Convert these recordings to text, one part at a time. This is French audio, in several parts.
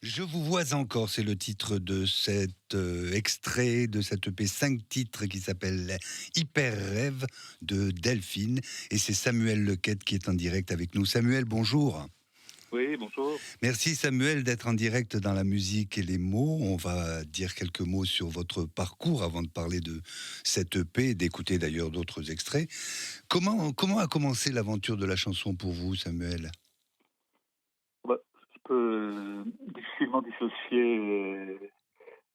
Je vous vois encore, c'est le titre de cet extrait de cette EP 5 titres qui s'appelle Hyper Rêve de Delphine. Et c'est Samuel Lequette qui est en direct avec nous. Samuel, bonjour. Oui, bonjour. Merci Samuel d'être en direct dans la musique et les mots. On va dire quelques mots sur votre parcours avant de parler de cette EP et d'écouter d'ailleurs d'autres extraits. Comment a commencé l'aventure de la chanson pour vous, Samuel? Bah, je peux difficilement dissocier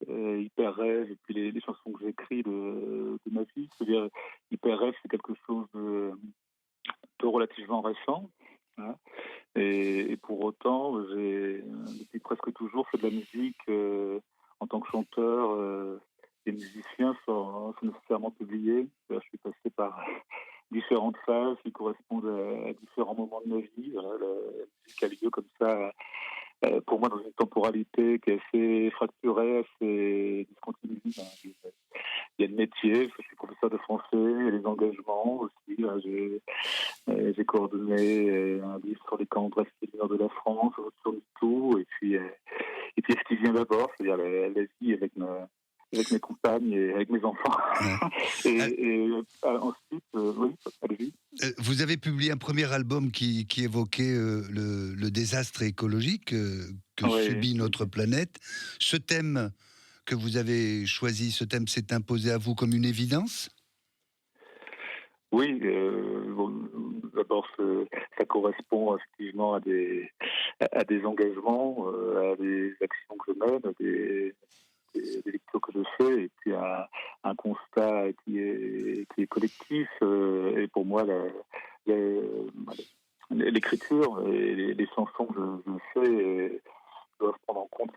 Hyper Rêve et puis les chansons que j'écris de ma vie. C'est-à-dire, Hyper Rêve, c'est quelque chose de relativement récent, hein. Et pour autant, j'ai depuis presque toujours fait de la musique en tant que chanteur et musicien sans nécessairement publier. Là, je suis passé par différentes phases qui correspondent à différents moments de ma vie. Voilà, la musique a lieu comme ça, pour moi, dans une temporalité qui est assez fracturée, assez discontinue. Il y a le métier, je suis professeur de français, il y a les engagements aussi. Là, j'ai coordonné un livre sur les camps de réfugiés du nord de la France, sur le tout, et puis ce qui vient d'abord, c'est-à-dire la vie avec mes compagnes et avec mes enfants. Ouais. Ensuite, oui, allez-y. Vous avez publié un premier album qui évoquait le désastre écologique que Oui, subit oui. notre planète. Ce thème que vous avez choisi, ce thème s'est imposé à vous comme une évidence? Oui, bon, d'abord, ça correspond effectivement à des engagements, à des actions que je mène, des lectures que je fais, et puis un constat qui est collectif. Et pour moi, l'écriture et les chansons que je fais doivent prendre en compte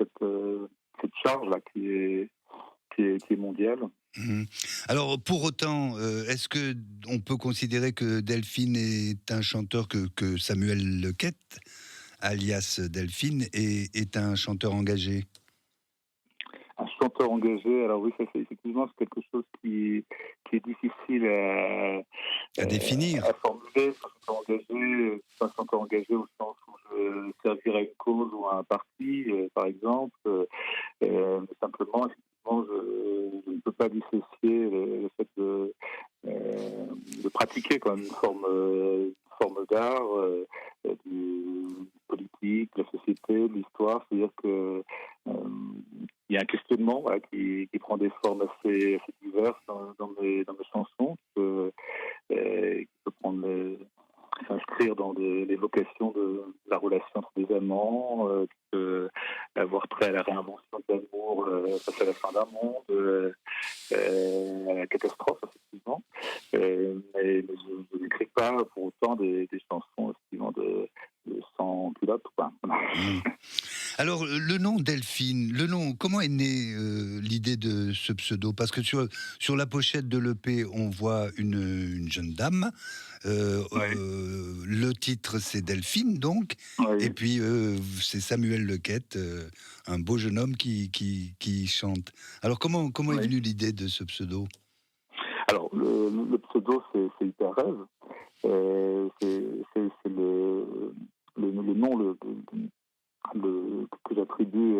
cette charge-là qui est mondiale. Mhm. Alors, pour autant, est-ce que on peut considérer que Delphine est un chanteur que Samuel Lequette, alias Delphine, est un chanteur engagé? Un chanteur engagé, alors oui, ça c'est effectivement c'est quelque chose qui est difficile À définir? à formuler. Un chanteur engagé, c'est un chanteur engagé au sens où je servirais à une cause ou à un parti, par exemple. Mais simplement, effectivement, je ne peux pas dissocier le fait de pratiquer quand même une forme d'art, du politique, de la société, de l'histoire. C'est-à-dire que il y a un questionnement, voilà, qui prend des formes assez diverses dans mes chansons, qui peut s'inscrire dans l'évocation de la relation entre des amants, qui peut avoir trait à la réinvention de l'amour face à la fin d'un monde, à la catastrophe, effectivement. Mais je n'écris pas pour autant des chansons effectivement de sans culotte ou pas. Mhm. Alors, le nom Delphine, le nom, comment est née l'idée de ce pseudo? Parce que sur la pochette de l'EP, on voit une jeune dame. Oui, Le titre, c'est Delphine, donc. Et oui, puis, c'est Samuel Lequette, un beau jeune homme qui chante. Alors, comment est oui. venue l'idée de ce pseudo? Alors, le pseudo, c'est Hyper Rêve. C'est le nom que j'attribue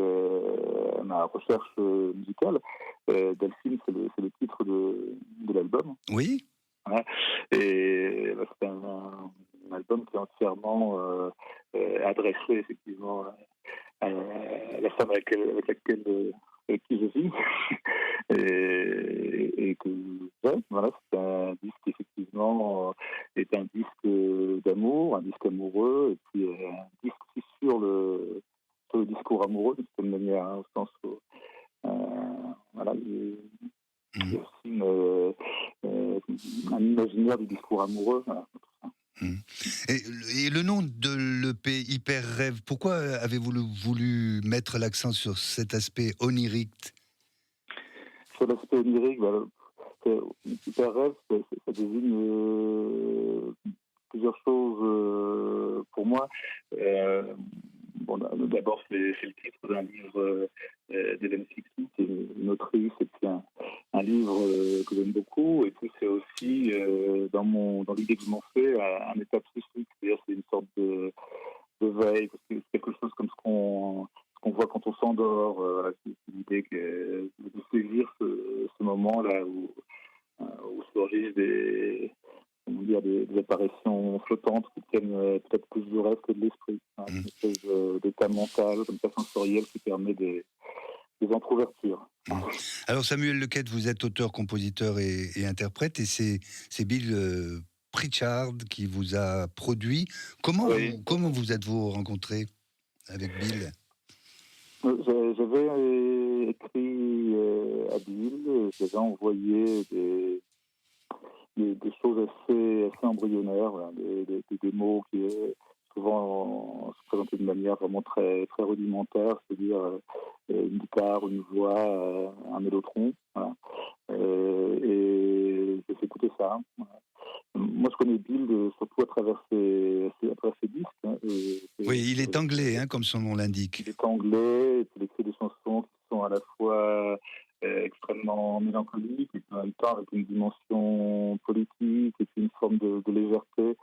à ma recherche musicale. Delphine, c'est le titre de l'album. Oui? Voilà. Et c'est un album qui est entièrement adressé effectivement à la femme avec qui je vis et que j'aime. Voilà, c'est un disque effectivement est un disque d'amour, un disque amoureux, et puis un disque aussi sur le discours amoureux de cette manière, hein, au sens où voilà, il y Mhm. a aussi un imaginaire du discours amoureux. Voilà. Mhm. Et le nom de l'EP Hyper Rêve, pourquoi avez-vous voulu mettre l'accent sur cet aspect onirique? Sur l'aspect onirique, bah, Hyper Rêve, ça désigne plusieurs choses pour moi. Euh, bon, d'abord, c'est le titre d'un livre d'Hélène Sixty, qui est une autrice, et puis un livre que j'aime beaucoup. Et puis, c'est aussi, dans l'idée que je m'en fais, un état psychique. C'est-à-dire, c'est une sorte de veille, parce que c'est quelque chose comme ce qu'on voit quand on s'endort. Voilà, c'est l'idée de saisir ce moment-là où surgissent comment dire, des apparitions flottantes qui tiennent peut-être plus du rêve que de l'esprit. Hein, Mmh. une espèce d'état mental, comme ça, sensoriel, qui permet des entrouvertures. Mmh. Alors Samuel Lequette, vous êtes auteur, compositeur et interprète, et c'est Bill Pritchard qui vous a produit. Oui. Comment vous êtes-vous rencontrés avec Bill? J'avais écrit à Bill, j'avais envoyé des choses assez embryonnaires, voilà, des démos qui souvent se présentaient de manière vraiment très, très rudimentaire, c'est-à-dire une guitare, une voix, un mélotron. Voilà. Et j'ai fait écouter ça. Voilà. Moi, je connais Bill surtout à travers ses disques. Hein, Oui, il est anglais, hein, comme son nom l'indique. il est anglais, et puis il écrit des chansons qui sont à la fois extrêmement mélancoliques, et puis en même temps avec une dimension politique, et puis une forme de légèreté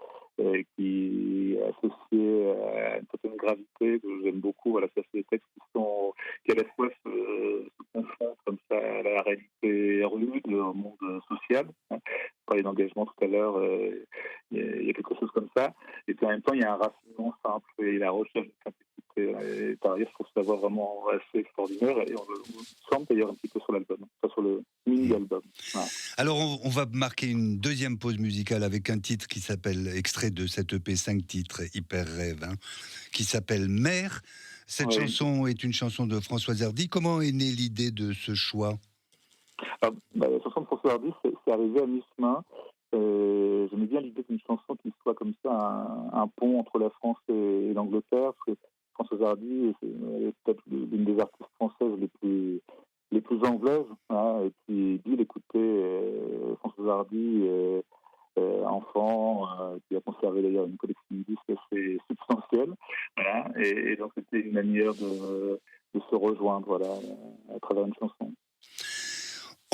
qui est associée à une certaine gravité que j'aime beaucoup. Voilà, ça, c'est des textes qui à la fois se confrontent comme ça à la réalité rude, au monde social. Hein. Je parlais d'engagement tout à l'heure, il y a quelque chose comme ça. Et puis en même temps, il y a un raffinement simple et la recherche de simplicité. Et par ailleurs, je trouve sa voix vraiment assez extraordinaire. Et on le sent d'ailleurs un petit peu sur l'album, enfin, sur le mini-album. Voilà. Alors on va marquer une deuxième pause musicale avec un titre qui s'appelle, extrait de cette EP 5 titres, Hyper Rêve, hein, qui s'appelle Mère. Cette Oui. chanson est une chanson de Françoise Hardy. Comment est née l'idée de ce choix? Alors, la chanson de François Hardy, c'est arrivé à mi-chemin. J'aimais bien l'idée d'une chanson qui soit comme ça un pont entre la France et l'Angleterre, parce que Françoise Hardy est peut-être l'une des artistes françaises les plus anglaises. Hein, et puis Bill écoutait Françoise Hardy enfant, qui a conservé d'ailleurs une collection de disques assez substantielle. Voilà, et donc c'était une manière de se rejoindre, voilà, à travers une chanson.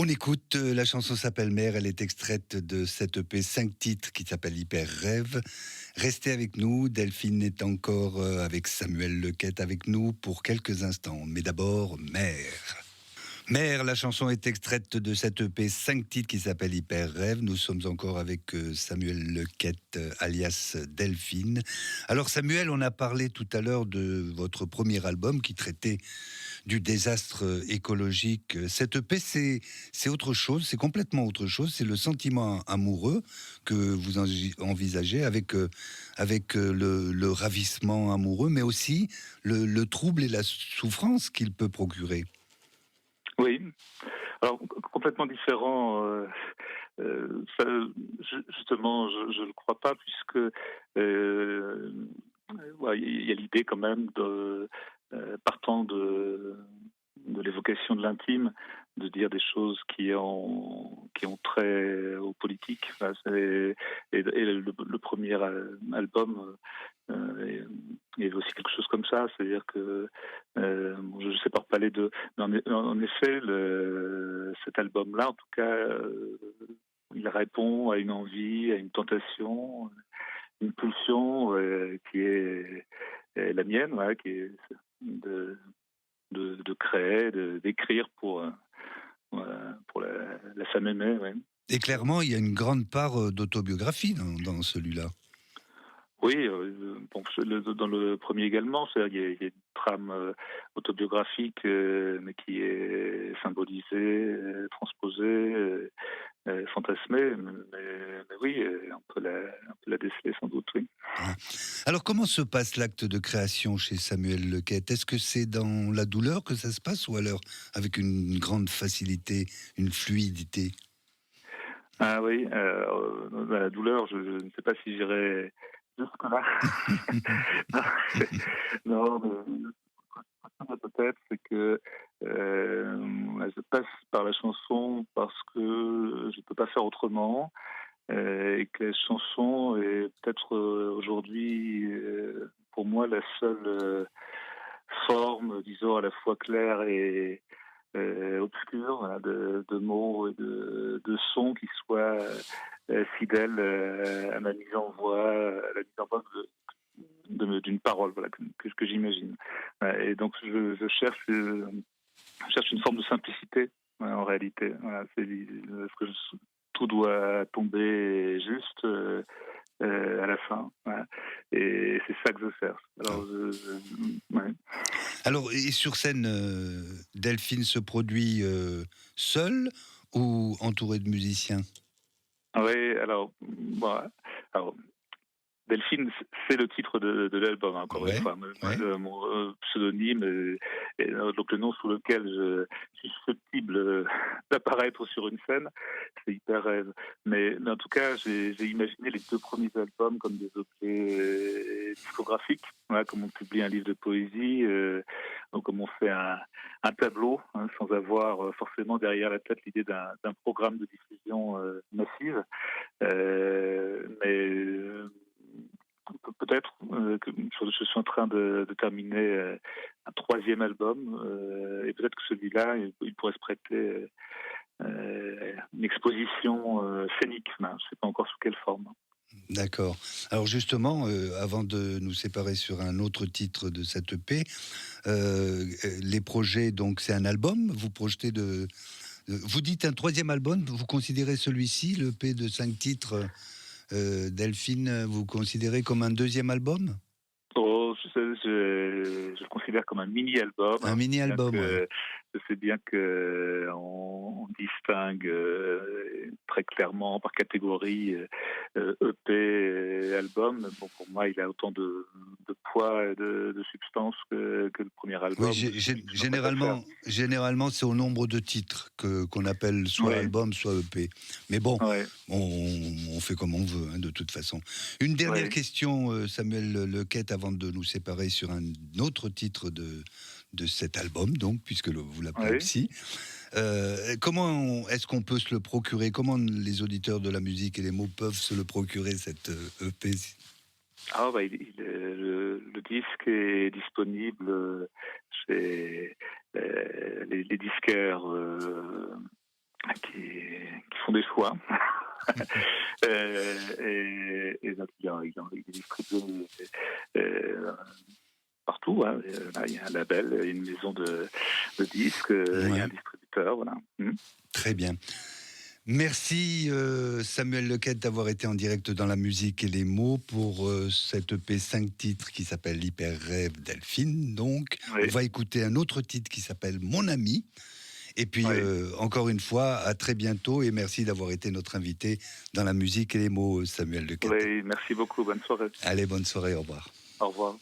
On écoute, la chanson s'appelle Mère, elle est extraite de cette EP 5 titres qui s'appelle Hyper Rêve. Restez avec nous, Delphine est encore avec Samuel Lequette avec nous pour quelques instants. Mais d'abord, Mère. Mère, la chanson est extraite de cette EP 5 titres qui s'appelle Hyper Rêve. Nous sommes encore avec Samuel Lequette, alias Delphine. Alors Samuel, on a parlé tout à l'heure de votre premier album qui traitait du désastre écologique. Cette EP, c'est autre chose, c'est complètement autre chose. C'est le sentiment amoureux que vous envisagez avec le ravissement amoureux, mais aussi le trouble et la souffrance qu'il peut procurer. Oui, alors complètement différent. Ça, justement, je ne le crois pas, puisque ouais, il y a l'idée quand même partant de l'évocation de l'intime, de dire des choses qui ont trait aux politiques. Enfin, et le premier album, il y avait aussi quelque chose comme ça, c'est-à-dire que je ne sais pas parler de, mais en effet, cet album-là, en tout cas, il répond à une envie, à une tentation, une pulsion qui est la mienne, ouais, qui est de créer, d'écrire pour la femme aimée. Ouais. Et clairement, il y a une grande part d'autobiographie dans celui-là. Oui, bon, dans le premier également, c'est-à-dire il y a une trame autobiographique, mais qui est symbolisée, transposée, fantasmée, mais oui, on peut la déceler sans doute, oui. Ouais. Alors, comment se passe l'acte de création chez Samuel Lequette? Est-ce que c'est dans la douleur que ça se passe, ou alors avec une grande facilité, une fluidité? Ah oui, la douleur, je ne sais pas si j'irai jusque-là. Non, mais peut-être, c'est que je passe par la chanson parce que je ne peux pas faire autrement, et que la chanson est peut-être aujourd'hui, pour moi, la seule forme, disons, à la fois claire et obscure, voilà, de mots et de sons qui soient fidèles à ma mise en voix, à la mise en voix d'une parole, voilà, que j'imagine. Et donc je cherche une forme de simplicité, en réalité. Voilà, parce que tout doit tomber juste à la fin. Voilà. Et c'est ça que je cherche. Alors, ouais. Alors, et sur scène, Delphine se produit seule ou entourée de musiciens? Oui, alors, bon, alors, Delphine, c'est le titre de l'album, hein, encore une Ouais, fois. ouais. Mon pseudonyme, donc le nom sous lequel je suis susceptible d'apparaître sur une scène, c'est Hyper Rêve. Mais en tout cas, j'ai imaginé les 2 premiers albums comme des objets discographiques, voilà, comme on publie un livre de poésie, donc comme on fait un tableau, hein, sans avoir forcément derrière la tête l'idée d'un programme de diffusion massive. Mais peut-être que je suis en train de terminer un 3e album, et peut-être que celui-là, il pourrait se prêter une exposition scénique. Je ne sais pas encore sous quelle forme. D'accord. Alors justement, avant de nous séparer sur un autre titre de cette EP, les projets, donc c'est un album, vous projetez vous dites un 3e album, vous considérez celui-ci, l'EP de 5 titres, Delphine, vous considérez comme un 2e album? Oh, je le considère comme un mini-album. Un Alors, mini-album, ouais. je sais bien que on distingue très clairement par catégorie EP et album. Bon, pour moi, il a autant de poids et de substance que le premier Oui, album, celui que je m'apprête à faire. généralement, c'est au nombre de titres qu'on appelle soit Oui, album, soit EP. Mais bon, oui, on fait comme on veut, hein, de toute façon. Une dernière oui. question, Samuel Lequette, avant de nous séparer sur un autre titre de cet album, donc, puisque vous l'appelez Oui. ainsi. Comment est-ce qu'on peut se le procurer? Comment les auditeurs de la musique et les mots peuvent se le procurer, cette EP? Ah, bah, le disque est disponible chez les disquaires qui font des choix. Et donc, il est distribué partout. Hein. Là, il y a un label, une maison de disques, il y a un Ouais, distributeur. Voilà. très bien. Merci Samuel Lequette d'avoir été en direct dans la musique et les mots pour cette EP 5 titres qui s'appelle Hyper Rêve Delphine. Donc, on Oui, va écouter un autre titre qui s'appelle Mon ami. Et puis, oui, encore une fois, à très bientôt et merci d'avoir été notre invité dans la musique et les mots, Samuel Lequette. oui, merci beaucoup. Bonne soirée. Allez, bonne soirée, au revoir. Au revoir.